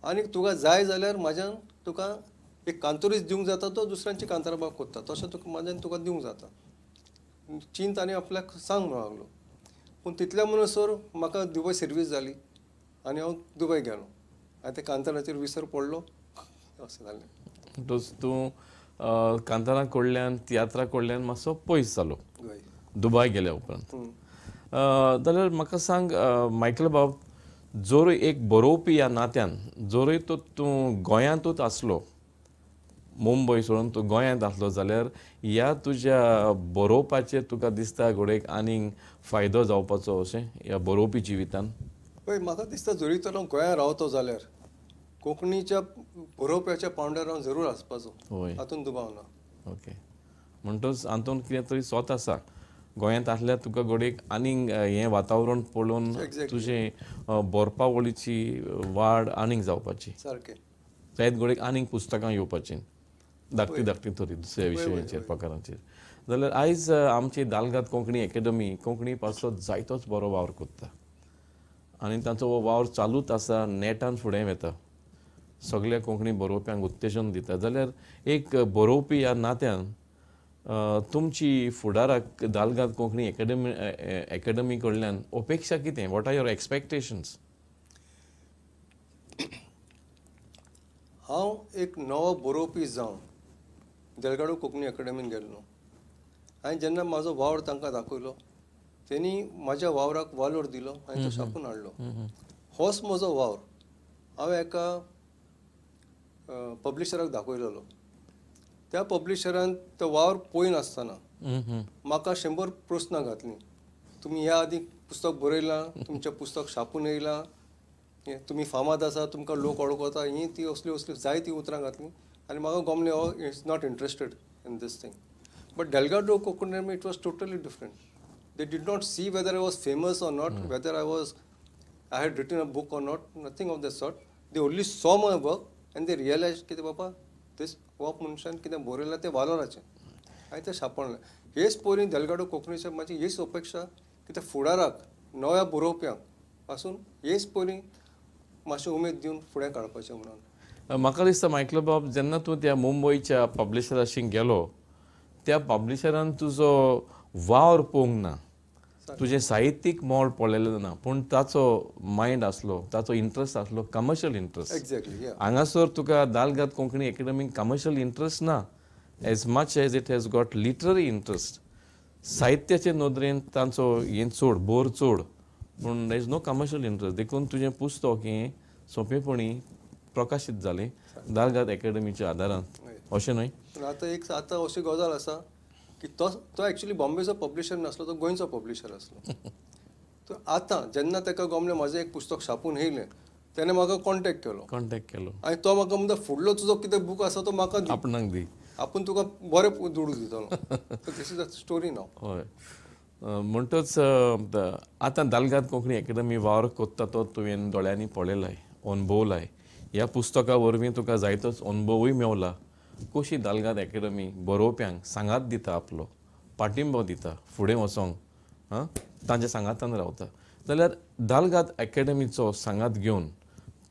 आनी तुका जाय जाल्यार म्हाज्यान तुका एक कांतोरीस दिवंक जाता तो दुसऱ्यांची कांतारां बाग कोत्ता तशें तुका म्हाज्यान तुका दिवंक जाता. चिंत आनी आपल्याक सांग म्हणून लागलो. पूण तितल्या म्हणसर म्हाका दुबय सर्वीस जाली आनी हांव दुबय गेलो आनी त्या कांताराचेर विसर पडलो अशें जालें. म्हणटच तूं कांतारां कडल्यान तियात्रा कडल्यान मातसो पयस जालो दुबय गेल्या उपरांत. जाल्यार म्हाका सांग मायकल बाब जोर एक बरोवपी ह्या नात्यान जोरय तूं गोंयांतूच आसलो मुंबय सोडून तूं गोंयांत आसलो जाल्यार ह्या तुज्या बरोवपाचेर तुका दिसता घोडेक आनीक फायदो जावपाचो अशें ह्या बरोवपी जिवितान? पळय म्हाका दिसता जरी तर हांव गोंयांत रावतो जाल्यार कोंकणीच्या बरोवप्याच्या पांवड्यार हांव जरूर आसपाचो. हातूंत दुबाव ना. ओके. म्हणटच हातूंत कितें तरी स्वत आसा गोंयांत आसल्यार तुका घोडेक आनीक हें वातावरण पळोवन तुजें बरपावळीची वाड आनीक जावपाची. सारकें. त्याच घोडेक आनीक पुस्तकां येवपाचीं धाकटीं तरी दुसऱ्या विशयांचेर प्रकारांचेर. जाल्यार आयज आमची दालगाद कोंकणी अकॅडमी कोंकणी पासत जायतोच बरो वावर करता आनी तांचो हो वावर चालूच आसा नेटान फुडें वता सगळ्या कोंकणी बरोवप्यांक उत्तेजन दिता. जाल्यार एक बरोवपी ह्या नात्यान तुमची फुडाराक दालगाद कोंकणी अकॅडमी कडल्यान अपेक्षा कितें? What are your expectations? हांव एक नवो बरोवपी जावन देलगाडो कोंकणी अकॅडमीन गेल्लो हांवें जेन्ना म्हाजो वावर तांकां दाखयलो तेणी म्हाज्या वावराक वालोर दिलो आनी तो छापून हाडलो. होच म्हजो वावर हांवें एका पब्लिशराक दाखयलेलो. त्या पब्लिशरान तो वावर पळय नासतना म्हाका 100 प्रस्न घातली. तुमी ह्या आदी पुस्तक बरयलां, तुमचें पुस्तक छापून येयलां, तुमी फामाद आसा, तुमकां लोक वळखता, ही ती असली जायतीं उतरां घातलीं आनी म्हाका गमलें हो is not interested in this thing. But Dalgado कोकुंडराम it was totally different. They did not see whether I was famous or not, whether I had written a book or not, nothing of that sort. They only saw my work and they realized की बाबा this work मनशान कितें बरयलां तें वालोराचें. हांवें तें छापणलें. हेच पयलीं डेलगाडो कोंकणीच्या म्हाजी हीच अपेक्षा की त्या फुडाराक नव्या बरोवप्यांक पासून हेच पयलीं मातशें उमेद दिवन फुडें काडपाचें म्हणून. म्हाका दिसता मायकल बाब, जेन्ना तूं त्या मुंबयच्या पब्लिशराशी गेलो, त्या पब्लिशरान तुजो वावर पळोवंक ना, तुजें साहित्यीक मोल पळयलें ना, पूण ताचो मायंड आसलो, ताचो इंट्रस्ट आसलो कमर्शियल इंट्रस्ट. एक्झॅक्टली. हांगासर तुका दालगाद कोंकणी एकेडमीक कमर्शियल इंट्रस्ट ना as much as it has got literary interest. साहित्याचे नदरेन तांचो हें चड, बोर चड, पूण there is no commercial interest. देखून तुजें पुस्तक हें सोंपेपणी प्रकाशीत जालें दालगाद एकेडमीच्या आदारान, अशें न्हय? आतां अशी गजाल आसा की तो एक्चुली बॉम्बेचो पब्लिशर नासलो, तो गोंयचो पब्लिशर आसलो. तर आतां जेन्ना ताका गमलें म्हाजें एक पुस्तक छापून येयलें, तेणें म्हाका कॉन्टेक्ट केलो आनी तो म्हाका म्हणटा फुडलो तुजो कितें बूक आसा तो म्हाका दी, आपणाक दी, आपूण तुका बरें दुडू दितलो. दिस इज द स्टोरी नाव. हय. म्हणटच आतां दालगाद कोंकणी एकेडमी वावर कोत्ता तो तुवें दोळ्यांनी पळयलाय, अनुभवलाय. ह्या पुस्तका वरवीं तुका जायतोच अनुभवूय मेवला. कशी दालगाद एकेडमी बरोवप्यांक सांगात दिता, आपलो पाठिंबो दिता फुडें वचोंक, तांच्या सांगातान रावता. जाल्यार दालगाद एकेडमीचो सांगात घेवन,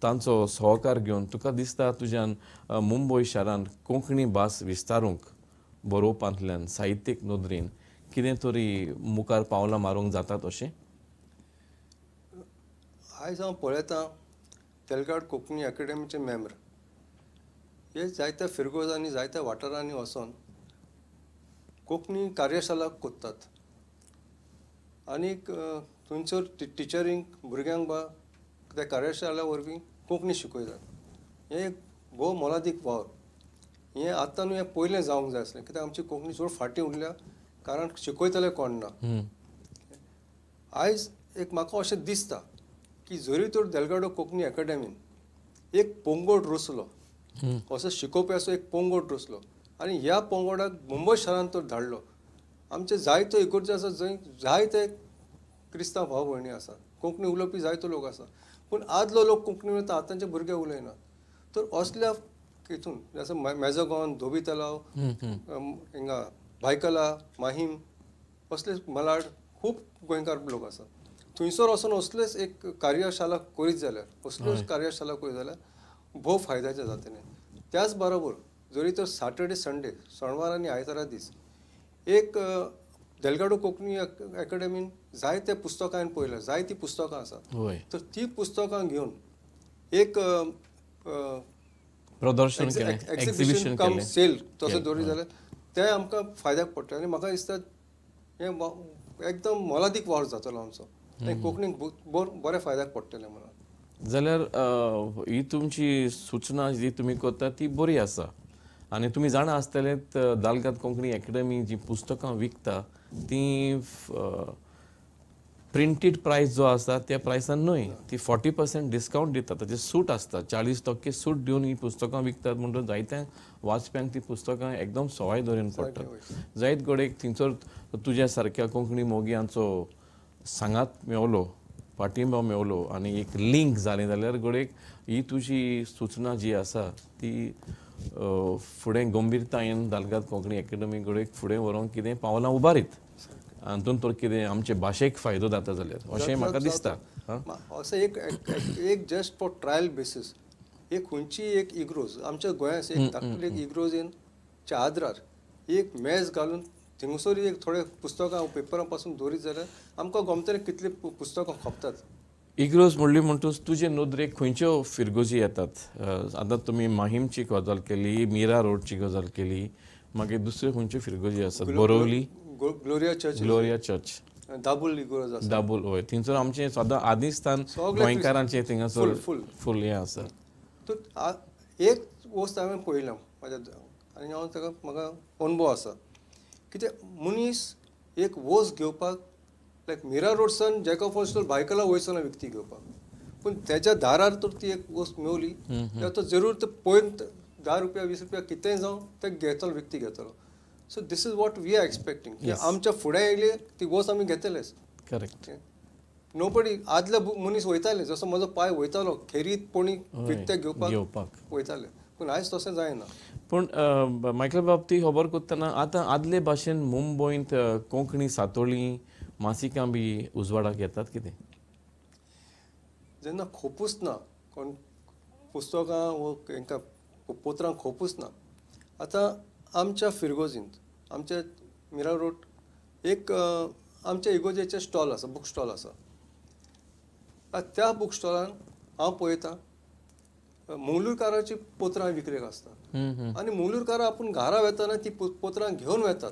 तांचो सहकार घेवन तुका दिसता तुज्यान मुंबय शारांत कोंकणी भास विस्तारूंक बरोवपांतल्यान साहित्यीक नदरेन कितें तरी मुखार पावलां मारूंक जातात अशें? आयज हांव पळयतां डेलगाड कोंकणी एकेडमीचे मेंबर हे जायत्या फिरगोजांनी, जायत्या वाठारांनी वचोन कोंकणी कार्यशाला कोत्तात आनीक थंयसर टिचरींक भुरग्यांक बा त्या कार्यशाला वरवीं कोंकणी शिकयतात. हें एक भोव मोलादीक वावर. हें आतां न्हू, हें पयलें जावंक जाय आसलें, कित्याक आमची कोंकणी चड फाटीं उरल्या कारण शिकयतले कोण ना. आयज एक म्हाका अशें दिसता की जरी तर डेलगाडो कोंकणी एकेडमीन एक पोंगड रचलो, असो शिकोवप्याचो एक पोंगड रचलो आनी ह्या पोंगडाक मुंबय शारांत तर धाडलो. आमचे जायत्यो इगर्जी आसा, जंय जायते क्रिस्तांव भाव भयणी आसा, कोंकणी उलोवपी जायतो लोक आसा, पूण आदलो लोक कोंकणी उलयता, आतांचे भुरगे उलयनात. तर असल्या हितून जसो मेजोगॉन, धोबी तलाव, हिंगा भायकला, माहीम, असले मलाड खूब गोंयकार लोक आसा. थंयसर वचून असलेच एक कार्यशाला करीत जाल्यार, असल्योच कार्यशाला करीत जाल्यार भोव फायद्याचें जातलें. त्याच बरोबर जरी तर सॅटर्डे संडे, शेनवार आनी आयतारा दीस एक डेलगाडो कोंकणी एकेडमीन जायते पुस्तकां हांवें पळयल्या, जायतीं पुस्तकां आसात. तर ती पुस्तकां घेवन एक प्रदर्शन केलें, एक्झिबिशन कम सेल तसो दवरीत जाल्यार तें आमकां फायद्याक पडटा. आनी म्हाका दिसता हें एकदम मोलादीक वावर जातलो आमचो, आनी कोंकणीक बरें फायद्याक पडटलें म्हणून. जाल्यार ही तुमची सूचना जी तुमी करता ती बरी आसा. आनी तुमी जाणा आसतले दालगाद कोंकणी एकेडमी जी पुस्तकां विकता ती प्रिंटेड प्रायस जो आसा त्या प्रायसान न्हय, ती 40% डिस्कावंट दिता, ताचे सूट आसता, 40% सूट दिवन ही पुस्तकां विकतात. म्हणटच जायत्या वाचप्यांक ती पुस्तकां एकदम सवाय दरेन पडटात. जायत गोडेक थंयसर तुज्या सारक्या कोंकणी मोगयांचो सांगात मेवलो, पाठिंबो मेवलो आनी एक लिंक जालें जाल्यार गोडेक ही तुजी सूचना जी आसा ती फुडें गंभीरतायेन दालगाद कोंकणी एकेडमी गोडेक फुडें व्हरूंक कितें पावलां उबारीत, हातूंत तर कितें आमचे भाशेक फायदो जाता जाल्यार अशें म्हाका दिसता. असो एक जस्ट फॉर ट्रायल बेसीस एक खंयची एक इग्रोज आमच्या गोंयांत एक धाकटली एक इग्रोजेनच्या आदारार एक मेज घालून थिंगसर एक थोडे पुस्तकां पेपरां पासून दवरीत जाल्यार आमकां गमतलें कितली पुस्तकां खपतात. इग्रोज म्हणली म्हणटूच तुजे नदरेक खंयच्यो फिरगोजी येतात? आतां तुमी माहीमची गजाल केली, मिरा रोडची गजाल केली, मागीर दुसऱ्यो खंयच्यो फिरगोजी आसात? बोरवली ग्लोरिया चर्च, दाबूल इग्रोज आसा, दाबूल, हय, थंयसर आमचें सदां आदिस्थान गोंयकारांचें थिंगासर फूल हें आसा. तर एक वस्त हांवें पळयलां म्हाज्या आनी हांव ताका म्हाका अनुभव आसा कित्याक मनीस एक वोस घेवपाक लायक मिरा रोडसान जॅकॉब फॉस्टर बायकला वयचो ना विकती घेवपाक पूण तेच्या दारार तर ती एक वस्त मेवली जाल्यार तो जरूर ते पळोवन 10 रुपया 20 रुपया कितेंय जावं ते घेतलो विकती घेतलो so this is what we are expecting की आमच्या फुडें येयले ती वस्त आमी घेतलेच करेक्ट नोबडी आदले मनीस वयताले जसो म्हजो पाय वयतालो खेरीत कोणी विकते घेवपाक वयताले पूण आयज तशें जायना पूण मायकल बाब ती खबर करतना आतां आदले भाशेन मुंबयंत कोंकणी सातोळी मासिकां बी उजवाडाक येतात कितें जेन्ना खोपूच ना कोण पुस्तकां वो हांकां पोत्रांक खोपूच ना आतां आमच्या फिरगोजींत आमच्या मिरा रोड एक आमच्या इगोजेचें स्टॉल आसा बूक स्टॉल आसा त्या बूक स्टॉलान हांव पळयतां मंगळूरकाराची पोत्रां विक्रेक आसता आनी मंगळूरकारां आपूण घरा वेतना ती पोत्रां घेवन वेतात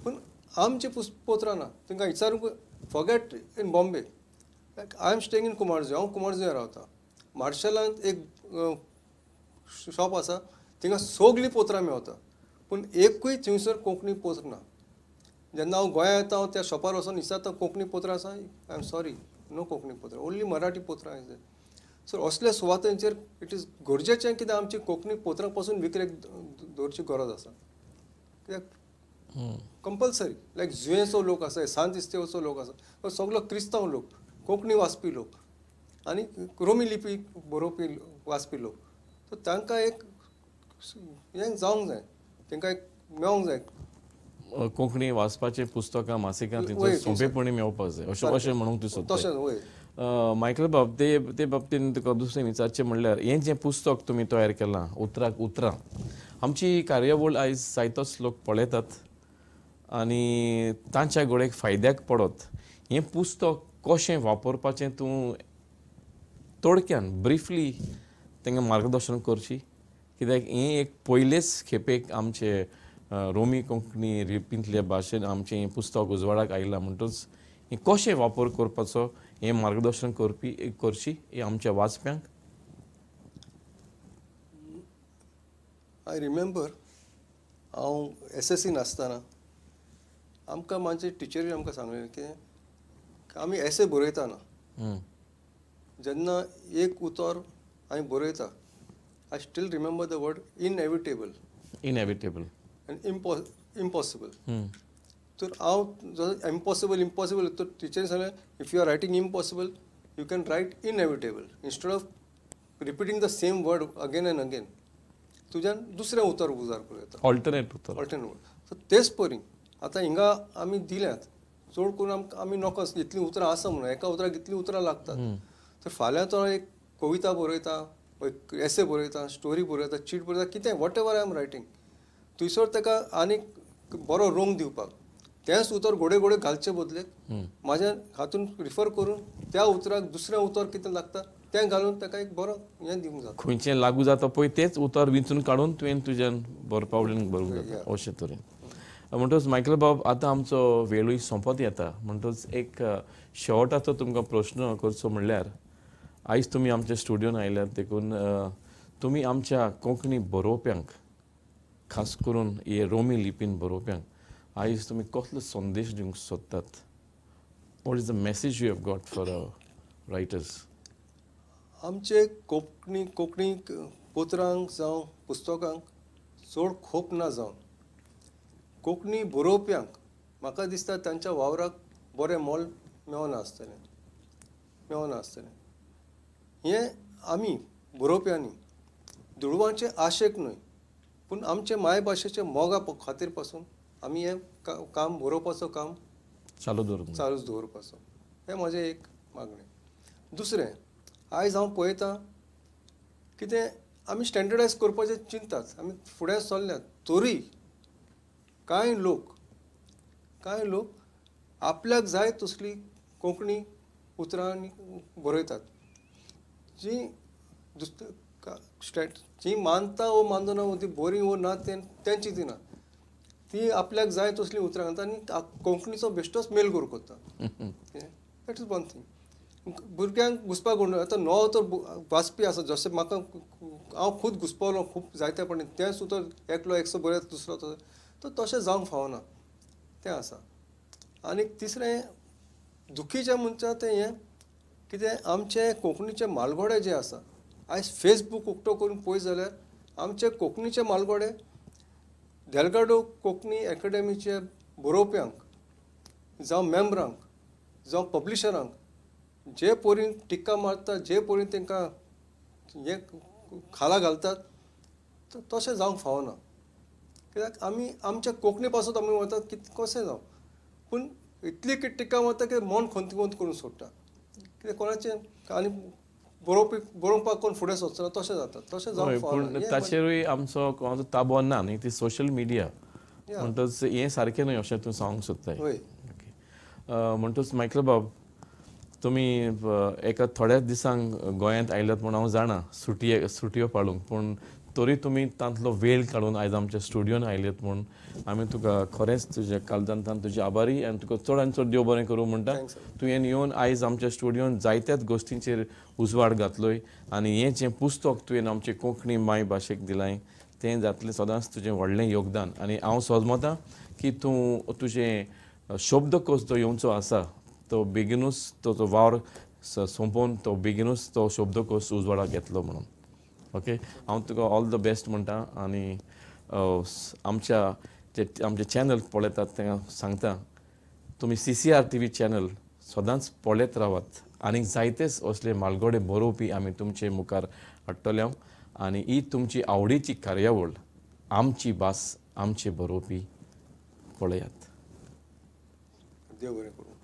पूण आमची पोत्रां ना तांकां विचारूंक forget in Bombay I am staying in Cumbarjua हांव कुमारजुंव्या रावतां मार्शलांत एक शॉप आसा थिंगा सगलीं पोत्रां मेळटा पूण एकूय थंयसर कोंकणी पोत्र ना जेन्ना हांव गोंया येता हांव त्या शॉपार वचून विचारता कोंकणी पोत्रां आसा I am sorry no Konkani पोत्रां ओन्ली मराठी पोत्रां इज सो असल्या सुवातांचेर इट इज गरजेचें कित्याक आमची कोंकणी पोत्रां पासून विक्रेक दवरची गरज आसा कित्याक कंपल्सरी लायक जुयेचो लोक आसा सांत इस्तेवचो लोक आसा तो सगलो क्रिस्तांव लोक कोंकणी वाचपी लोक आनी रोमी लिपी बरोवपी वाचपी लोक सो तांकां एक हें जावंक जाय तांकां एक मेळोंक जाय कोंकणी वाचपाचें पुस्तकां मासिकां थंयसर सोंपेपणी मेळपाक जाय अशें अशें म्हणूंक तूं सोदता तशें वय मायकल बाब ते बाबतींत तुका दुसरें विचारचें म्हणल्यार हें जें पुस्तक तुमी तयार केलां उतरां आमची कार्यावळ आयज जायतोच लोक पळयतात आनी तांच्या गोडेक फायद्याक पडत हें पुस्तक कशें वापरपाचें तूं थोडक्यान ब्रिफली तांकां मार्गदर्शन करची कित्याक हें एक पयलेच खेपेक आमचे रोमी कोंकणी लिपींतल्या भाशेन आमचें हें पुस्तक उजवाडाक आयलां म्हणटच हें कशें वापर करपाचो हें मार्गदर्शन करची हें आमच्या वाचप्यांक आय रिमेंबर हांव SSCन आसतना आमकां म्हाजे टिचरीन आमकां सांगलें की आमी एसे बरयतना जेन्ना एक उतर हांवें बरयता I still remember the word inevitable आनी इम्पॉसिबल तर हांव इम्पॉसिबल तर टिचरीन सांगलें if you are writing impossible you can write inevitable instead of repeating the same word again and again तुज्यान दुसरें उतर उजार करूं येता ऑल्टरनेट उतर सो तेच परी आतां हिंगा आमी दिल्यात चड करून आमी नोकोच इतलीं उतरां आसा म्हणून एका उतराक इतलीं उतरां लागतात तर फाल्यां तो एक कविता बरयता एसे बरयता स्टोरी बरयता चीट बरयता कितें whatever I am writing थंयसर ताका आनीक बरो रंग दिवपाक तेंच उतर घोडे घोडे घालचे बदलेक म्हाज्या हातून रिफर करून त्या उतराक दुसरें उतर कितें लागता तें घालून ताका एक बरो हें दिवंक जाता खंयचें लागू जाता पळय तेंच उतर वेंचून काडून तुवें तुज्यान बरोवपावलीन बरोवंक जाता अशें तरेन म्हणटच मायकल बाब आतां आमचो वेळूय सोंपत येता म्हणटच एक शेवटाचो तुमकां प्रश्न करचो म्हणल्यार आयज तुमी आमच्या स्टुडियोन आयल्यात देखून तुमी आमच्या कोंकणी बरोवप्यांक खास करून हे रोमी लिपीन बरोवप्यांक आयज तुमी कसलो संदेश दिवंक सोदतात what is the message you have got for writers आमचे कोंकणी पोत्रांक जावं पुस्तकांक चड खोप ना जावन कोंकणी बरोवप्यांक म्हाका दिसता तांच्या वावराक बरें मोल मेळना आसतलें हें आमी बरोवप्यांनी दुडवांचे आशेक न्हय पूण आमचे मायभाशेचे मोगा खातीर पासून आमी हें काम बरोवपाचो काम चालूच दवरपाचो हें म्हजें एक मागणें दुसरें आयज हांव पळयतां कितें आमी स्टँडर्डायज करपाचें चिंतात आमी फुडें सरल्यात तरी कांय लोक आपल्याक जाय तसली कोंकणी उतरां बरयतात जी मानता वो मानना ती बरी वो ना तेंची ती ना ती आपल्याक जाय तसली उतरां घालता आनी कोंकणीचो बेश्टोच मेल करूं कोत्ता दॅट इज वन थिंग भुरग्यांक घुसपाक आतां नवो तर वाचपी आसा जशें म्हाका हांव खूद घुसपावलो खूब जायत्या पण तें सुद्दां एकलो एकसो बरयता दुसरो तो तशें जावंक फावना तें आसा. आनी तिसरें दुखीचें म्हणटा तें हें कितें आमचे कोंकणीचे मालगोडे जे आसा आयज फेसबूक उक्तो करून पळयत जाल्यार आमचे कोंकणीचे मालगोडे देलगाडो कोंकणी एकाडेमीचे बरोवप्यांक जावं मेंबरांक जावं पब्लिशरांक जे परीन टिक्का मारतात जे परीन तांकां हे खाला घालतात तशें जावंक फावना. कित्याक आमी आमच्या कोंकणी पासून आमी वतात की कशें जावं पूण इतली टिक्का मारता की मन खंतवंत करून सोडटा. कितें कोणाचें आनी बरोवपाक कोण फुडें सोंसना तशें जाता. तशें जावंक पूण फावना. ताचेरूय आमचो कोणाचो ताबो ना न्ही ती सोशल मिडिया म्हणटच हें सारकें न्हय अशें तूं सांगूंक सोदताय. वय म्हणटच मायकल बाब तुमी एका थोड्याच दिसांक गोंयांत आयल्यात म्हूण हांव जाणा सुटयो पाळूंक पूण तरी तुमी तांतलो वेळ काडून आयज आमच्या स्टुडियोन आयल्यात म्हूण आमी तुका खरेंच तुजे काळजांतल्यान तुजे आभारी आनी तुका चड आनी चड देव बरें करूं म्हणटा. तुवें येवन आयज आमच्या स्टुडियोन जायत्याच गोश्टींचेर उजवाड घातलोय आनी हें जें पुस्तक तुवें आमचे कोंकणी माय भाशेक दिलाय तें जातलें सदांच तुजें व्हडलें योगदान. आनी हांव सोजमतां की तूं तुजें शब्दकोश जो येवचो आसा तो बेगीनूच तो वावर सोंपोवन तो बेगीनूच तो शब्दकोश उजवाडाक येतलो म्हणून. ओके हांव तुका ऑल द बेस्ट म्हणटा आनी आमचे चॅनल पळयतात तें सांगता तुमी CCR TV चॅनल सदांच पळयत रावात आनी जायतेच असले मालगोडे बरोवपी आमी तुमचे मुखार हाडटले आनी ही तुमची आवडीची कार्यावळ आमची भास आमचे बरोवपी पळयात. देव बरें करूं.